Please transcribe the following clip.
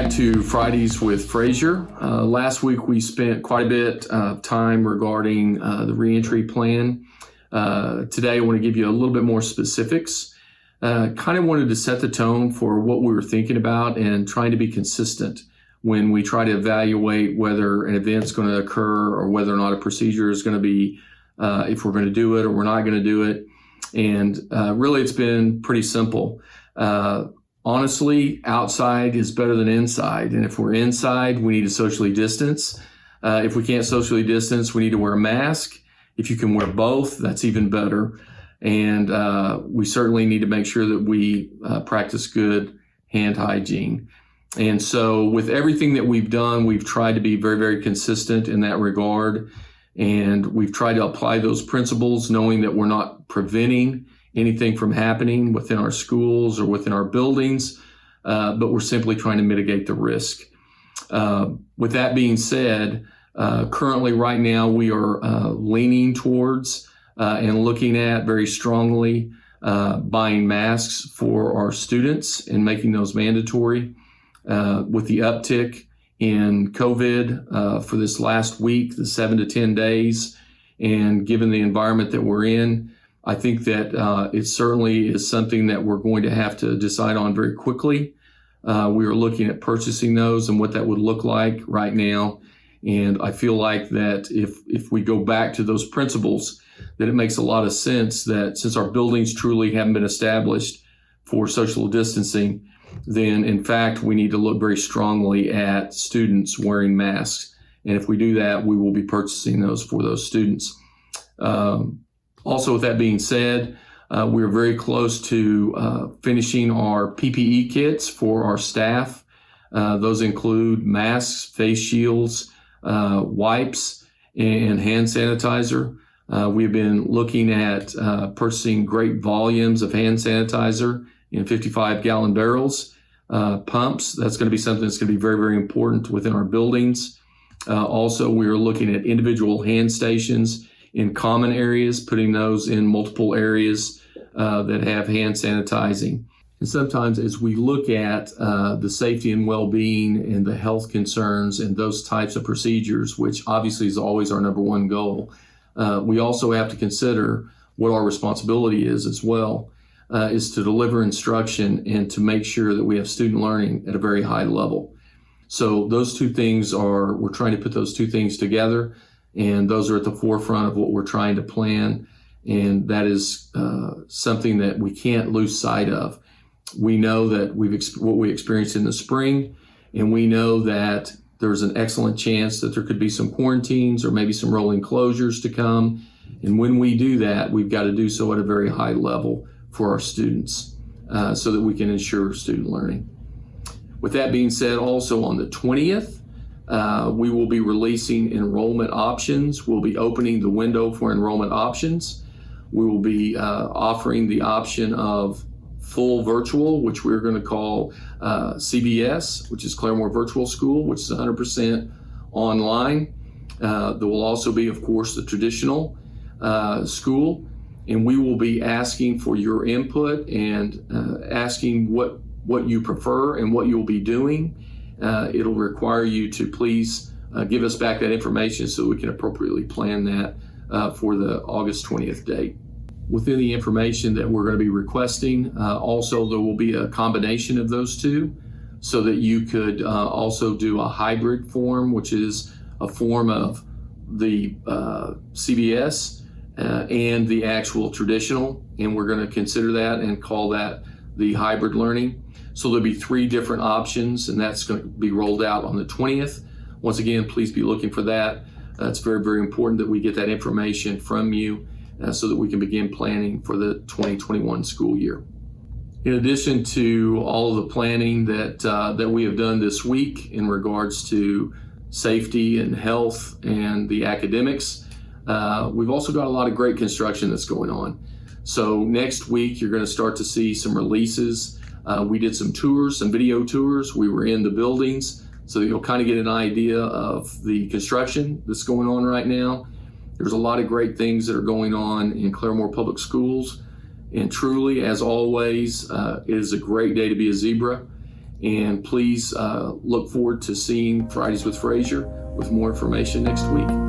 back to Fridays with Frazier. Last week we spent quite a bit of time regarding the reentry plan. Today I want to give you a little bit more specifics. Kind of wanted to set the tone for what we were thinking about and trying to be consistent when we try to evaluate whether an event's going to occur or whether or not a procedure is going to be, if we're going to do it or we're not going to do it. And really it's been pretty simple. Honestly, outside is better than inside. And if we're inside, we need to socially distance. If we can't socially distance, we need to wear a mask. If you can wear both, that's even better. And we certainly need to make sure that we practice good hand hygiene. And so with everything that we've done, we've tried to be very, very consistent in that regard. And we've tried to apply those principles, knowing that we're not preventing anything from happening within our schools or within our buildings, but we're simply trying to mitigate the risk. With that being said, currently right now we are leaning towards and looking at very strongly buying masks for our students and making those mandatory. With the uptick in COVID for this last week, the 7 to 10 days, and given the environment that we're in, I think that it certainly is something that we're going to have to decide on very quickly. We are looking at purchasing those and what that would look like right now. And I feel like that if we go back to those principles, that it makes a lot of sense that since our buildings truly haven't been established for social distancing, then in fact, we need to look very strongly at students wearing masks. And if we do that, we will be purchasing those for those students. Also, with that being said, we're very close to finishing our PPE kits for our staff. Those include masks, face shields, wipes, and hand sanitizer. We've been looking at purchasing great volumes of hand sanitizer in 55-gallon barrels, pumps. That's going to be something that's going to be very, very important within our buildings. Also, we are looking at individual hand stations in common areas, putting those in multiple areas that have hand sanitizing. And sometimes as we look at the safety and well-being and the health concerns and those types of procedures, which obviously is always our number one goal, we also have to consider what our responsibility is as well, is to deliver instruction and to make sure that we have student learning at a very high level. So those two things we're trying to put those two things together. And those are at the forefront of what we're trying to plan. And that is something that we can't lose sight of. We know that what we experienced in the spring, and we know that there's an excellent chance that there could be some quarantines or maybe some rolling closures to come. And when we do that, we've got to do so at a very high level for our students so that we can ensure student learning. With that being said, also on the 20th, we will be releasing enrollment options. We'll be opening the window for enrollment options. We will be offering the option of full virtual, which we're going to call CVS, which is Claremore Virtual School, which is 100% online. There will also be, of course, the traditional school. And we will be asking for your input and asking what you prefer and what you'll be doing. It'll require you to please give us back that information so we can appropriately plan that for the August 20th date. Within the information that we're going to be requesting, also there will be a combination of those two so that you could also do a hybrid form, which is a form of the CBS and the actual traditional. And we're going to consider that and call that the hybrid learning. So there'll be 3 different options, and that's going to be rolled out on the 20th. Once again, please be looking for that. It's very, very important that we get that information from you so that we can begin planning for the 2021 school year. In addition to all of the planning that we have done this week in regards to safety and health and the academics, we've also got a lot of great construction that's going on. So next week, you're going to start to see some releases. We did some tours, some video tours. We were in the buildings, so you'll kind of get an idea of the construction that's going on right now. There's a lot of great things that are going on in Claremore Public Schools. And truly, as always, it is a great day to be a zebra. And please look forward to seeing Fridays with Frazier with more information next week.